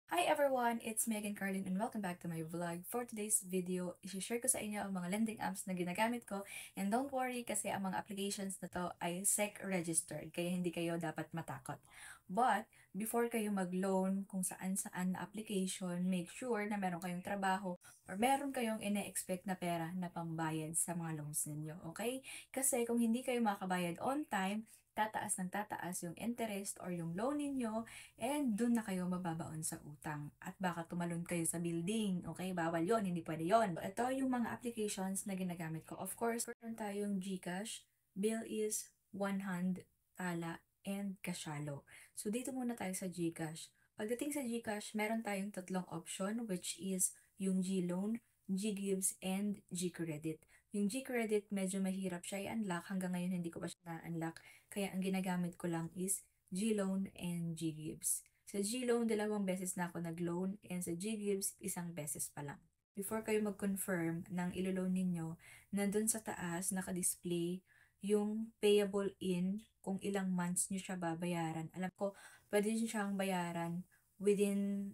Hi everyone! It's Megan Carlin and welcome back to my vlog. For today's video, i-share ko sa inyo ang mga lending apps na ginagamit ko. And don't worry kasi ang mga applications na to ay SEC registered, kaya hindi kayo dapat matakot. But, before kayo mag-loan kung saan-saan na application, make sure na meron kayong trabaho or meron kayong ine-expect na pera na pambayad sa mga loans ninyo. Okay? Kasi kung hindi kayo makabayad on time, tataas ng tataas yung interest or yung loan ninyo. And dun na kayo mababaon sa utang. At baka tumalon kayo sa building. Okay, bawal yon, hindi pwede yon. Ito yung mga applications na ginagamit ko. Of course, meron tayong GCash, Bilis, One Hand, Tala, and Kashalo. So dito muna tayo sa GCash. Pagdating sa GCash, meron tayong tatlong option which is yung GLoan, GGives, and GCredit. Yung GCredit medyo mahirap siya i-unlock. Hanggang ngayon hindi ko pa siya na-unlock. Kaya ang ginagamit ko lang is GLoan and GGives. Sa GLoan, 2 beses na ako nag-loan and sa GGives, 1 beses pa lang. Before kayo mag-confirm ng ilo-loan ninyo, nandun sa taas naka-display yung payable in kung ilang months nyo siya babayaran. Alam ko, pwede nyo siyang bayaran within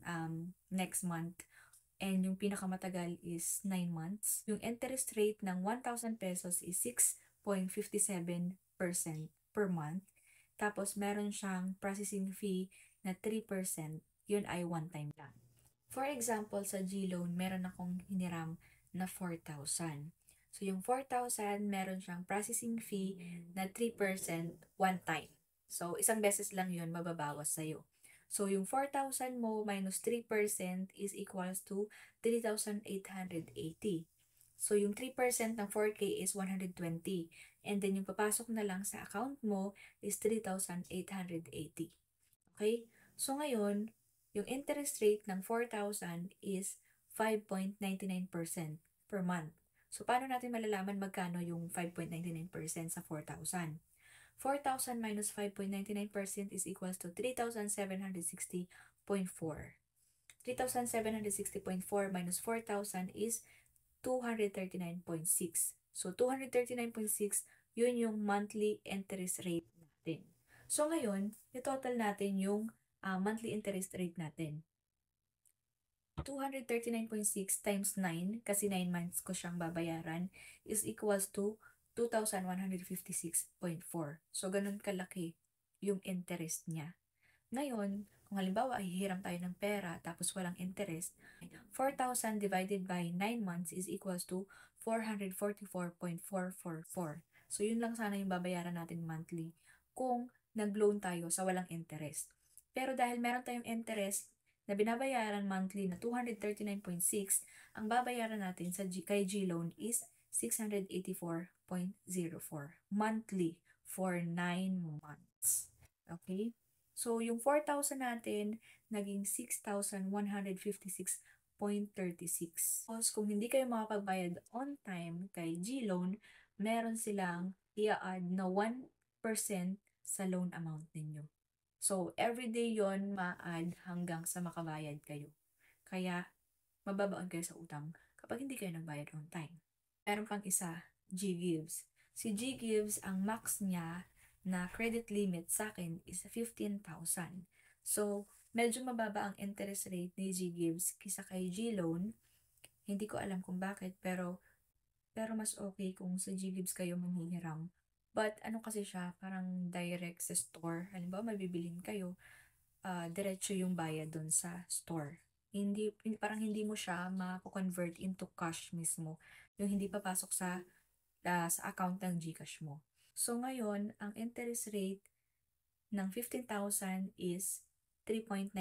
next month. And yung pinakamatagal is 9 months. Yung interest rate ng 1,000 pesos is 6.57% per month. Tapos, meron siyang processing fee na 3%. Yun ay one time lang. For example, sa GLoan, meron akong hiniram na 4,000. So, yung 4,000, meron siyang processing fee na 3% one time. So, 1 beses lang yun mababawas sa'yo. So, yung 4,000 mo minus 3% is equals to 3,880. So, yung 3% ng 4K is 120. And then, yung papasok na lang sa account mo is 3,880. Okay? So, ngayon, yung interest rate ng 4,000 is 5.99% per month. So, paano natin malalaman magkano yung 5.99% sa 4,000? 4,000 minus 5.99% is equals to 3,760.4. 3,760.4 minus 4,000 is 239.6. So, 239.6, yun yung monthly interest rate natin. So, ngayon, i-total natin yung monthly interest rate natin. 239.6 times 9, kasi 9 months ko siyang babayaran, is equals to 2,156.4. So, ganun kalaki yung interest niya. Ngayon, kung halimbawa ay hihiram tayo ng pera tapos walang interest, 4,000 divided by 9 months is equals to 444.444. So, yun lang sana yung babayaran natin monthly kung nag-loan tayo sa walang interest. Pero dahil meron tayong interest na binabayaran monthly na 239.6, ang babayaran natin kay GLoan is 684.04 monthly for 9 months. Okay? So, yung 4,000 natin, naging 6,156.36. Tapos, kung hindi kayo makapagbayad on time kay GLoan, meron silang i-add na 1% sa loan amount ninyo. So, everyday yon ma-add hanggang sa makabayad kayo. Kaya, mababaon kayo sa utang kapag hindi kayo nagbayad on time. Meron pang isa, GGives. Si GGives, ang max niya na credit limit sa akin is 15,000. So, medyo mababa ang interest rate ni GGives kisa kay GLoan. Hindi ko alam kung bakit, pero mas okay kung sa GGives kayo manghihiram. But ano kasi siya, parang direct sa store. Halimbawa, mabibilin kayo, diretso yung bayad doon sa store. Parang hindi mo siya ma-convert into cash mismo. Yung hindi papasok sa account ng GCash mo. So ngayon, ang interest rate ng 15,000 is 3.99%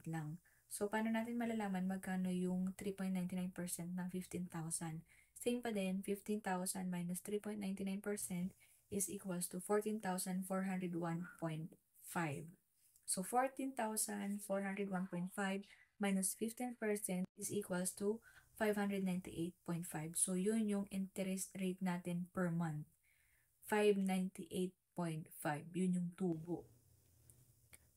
lang. So paano natin malalaman magkano yung 3.99% ng 15,000? Same pa din, 15,000 minus 3.99% is equals to 14,401.5. So 14,401.5 minus 15% is equals to 598.5. So yun yung interest rate natin per month. 598.5. Yun yung tubo.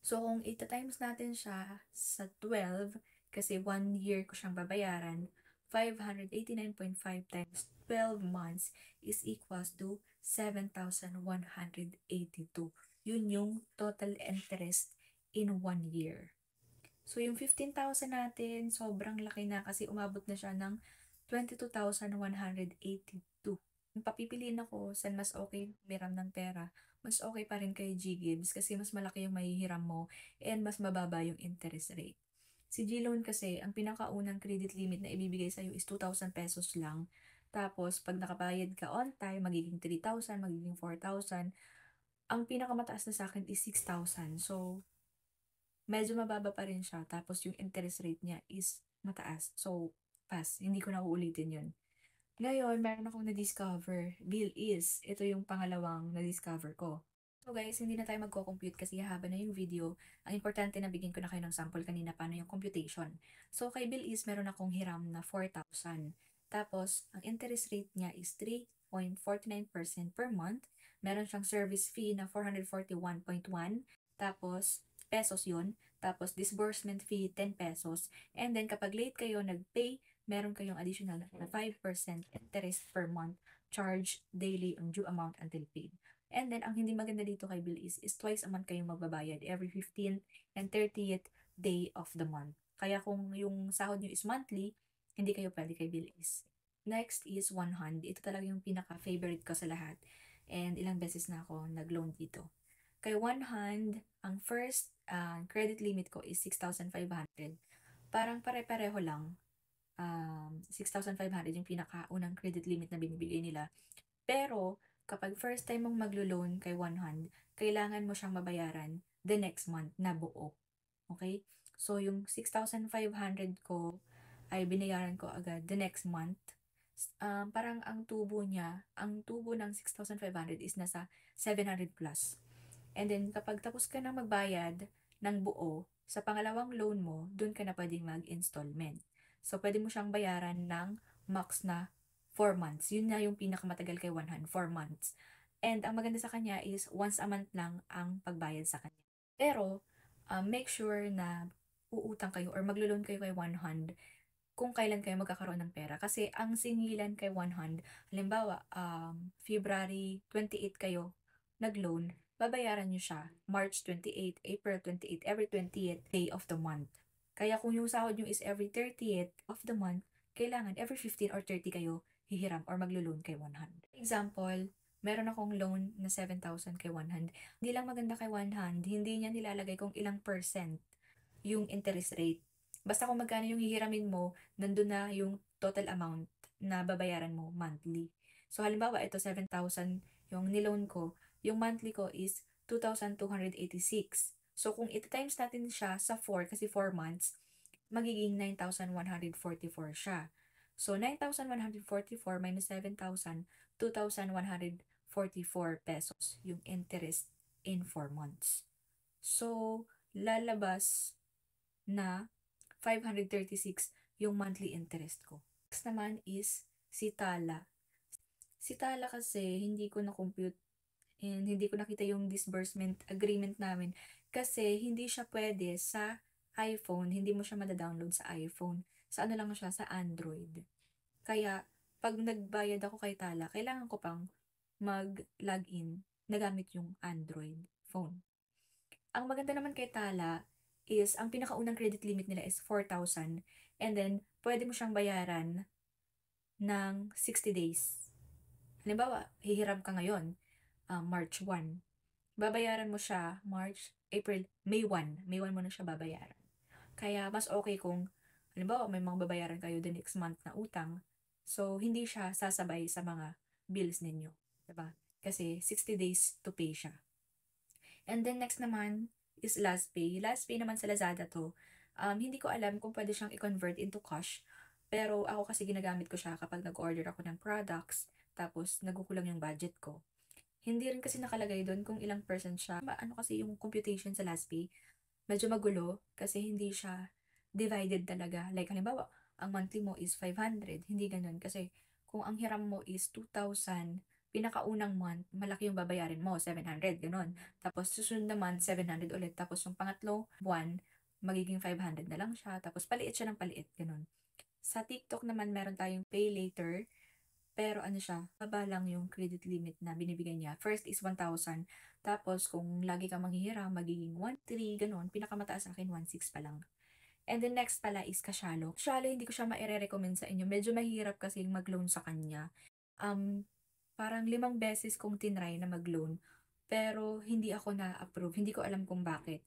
So kung ita-times natin siya sa 12, kasi 1 year ko siyang babayaran, 589.5 times 12 months is equals to 7,182. Yun yung total interest in 1 year. So, yung 15,000 natin, sobrang laki na kasi umabot na siya ng 22,182. Kung papipiliin ako saan mas okay humiram ng pera, mas okay pa rin kay GGives kasi mas malaki yung mahihiram mo and mas mababa yung interest rate. Si GLoan kasi, ang pinakaunang credit limit na ibibigay sa'yo is 2,000 pesos lang. Tapos, pag nakabayad ka on time, magiging 3,000, magiging 4,000. Ang pinakamataas na sa akin is 6,000. So, medyo mababa pa rin siya. Tapos, yung interest rate niya is mataas. So, pass. Hindi ko na uulitin yun. Ngayon, meron akong na-discover. Bill is. Ito yung pangalawang na-discover ko. So guys, hindi na tayo magko-compute kasi haba na yung video. Ang importante na bigyan ko na kayo ng sample kanina paano yung computation. So kay Bill is meron akong hiram na 4,000. Tapos, ang interest rate niya is 3.49% per month. Meron siyang service fee na 441.1. Tapos, pesos yun. Tapos, disbursement fee, 10 pesos. And then, kapag late kayo nag-pay, meron kayong additional na 5% interest per month charge daily ang due amount until paid. And then, ang hindi maganda dito kay Bill is twice a month kayong magbabayad every 15th and 30th day of the month. Kaya kung yung sahod nyo is monthly, hindi kayo pwede kay Bill is. Next is One Hand. Ito talaga yung pinaka-favorite ko sa lahat. And ilang beses na ako nag-loan dito. Kay One Hand, ang first credit limit ko is 6,500. Parang pare-pareho lang. 6,500 yung pinakaunang credit limit na binibigay nila. Pero, kapag first time mong maglo-loan kay One Hand, kailangan mo siyang mabayaran the next month na buo. Okay? So, yung 6,500 ko ay binayaran ko agad the next month. Parang ang tubo ng 6,500 is nasa 700 plus. And then, kapag tapos ka na magbayad ng buo, sa pangalawang loan mo, dun ka na pwedeng mag-installment. So, pwede mo siyang bayaran ng max na 4 months. Yun na yung pinakamatagal kay One Hand, 4 months. And ang maganda sa kanya is once a month lang ang pagbayad sa kanya. Pero, make sure na uutang kayo or maglo-loan kayo kay One Hand kung kailan kayo magkakaroon ng pera. Kasi ang singilan kay One Hand, halimbawa, February 28 kayo nag-loan, babayaran nyo siya March 28, April 28, every 20th day of the month. Kaya kung yung sahod nyo is every 30th of the month, kailangan every 15 or 30 kayo hihiram or maglo-loan kay One Hand. Example, meron akong loan na 7,000 kay One Hand. Hindi lang maganda kay One Hand, hindi niya nilalagay kung ilang percent yung interest rate. Basta kung magkano yung hihiramin mo, nandun na yung total amount na babayaran mo monthly. So, halimbawa, ito 7,000 yung niloan ko, yung monthly ko is 2,286. So, kung iti-times natin siya sa 4, kasi 4 months, magiging 9,144 siya. So, 9,144 minus 7,000, 2,144 pesos yung interest in 4 months. So, lalabas na 536 yung monthly interest ko. Next naman is si Tala. Si Tala kasi hindi ko na-compute and hindi ko nakita yung disbursement agreement namin kasi hindi siya pwede sa iPhone, hindi mo siya mada-download sa iPhone. Sa ano lang siya, sa Android. Kaya, pag nagbayad ako kay Tala, kailangan ko pang mag-login na gamit yung Android phone. Ang maganda naman kay Tala is, ang pinakaunang credit limit nila is 4,000 and then, pwede mo siyang bayaran ng 60 days. Halimbawa, hihiram ka ngayon, March 1. Babayaran mo siya March, April, May 1. May 1 mo na siya babayaran. Kaya mas okay kung, halimbawa, may mga babayaran kayo the next month na utang, so hindi siya sasabay sa mga bills ninyo. Diba? Kasi 60 days to pay siya. And then next naman is LastPay. LastPay naman sa Lazada to. Hindi ko alam kung pwede siyang i-convert into cash. Pero ako kasi ginagamit ko siya kapag nag-order ako ng products, tapos nagkukulang yung budget ko. Hindi rin kasi nakalagay doon kung ilang percent siya. Ano kasi yung computation sa LastPay, medyo magulo kasi hindi siya divided talaga. Like halimbawa, ang monthly mo is 500. Hindi ganun kasi kung ang hiram mo is 2,000, pinakaunang month, malaki yung babayarin mo, 700, ganun. Tapos susunod na month, 700 ulit. Tapos yung pangatlo buwan, magiging 500 na lang siya. Tapos paliit siya ng paliit, ganun. Sa TikTok naman, meron tayong pay later. Pero ano siya, baba lang yung credit limit na binibigay niya. First is 1,000. Tapos kung lagi ka manghihiram, magiging 1,300, ganun. Pinakamataas sa akin, 1,600 pa lang. And then next pala is Kasyalo. Kasyalo hindi ko siya maire-recommend sa inyo, medyo mahirap kasing mag-loan sa kanya. Parang 5 beses kong tinry na mag-loan, pero hindi ako na-approve, hindi ko alam kung bakit.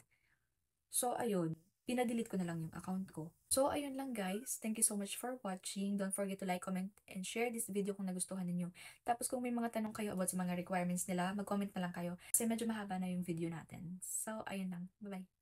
So ayun, pina-delete ko na lang yung account ko. So ayun lang guys, thank you so much for watching. Don't forget to like, comment, and share this video kung nagustuhan ninyo. Tapos kung may mga tanong kayo about sa mga requirements nila, mag-comment na lang kayo kasi medyo mahaba na yung video natin. So ayun lang, bye-bye!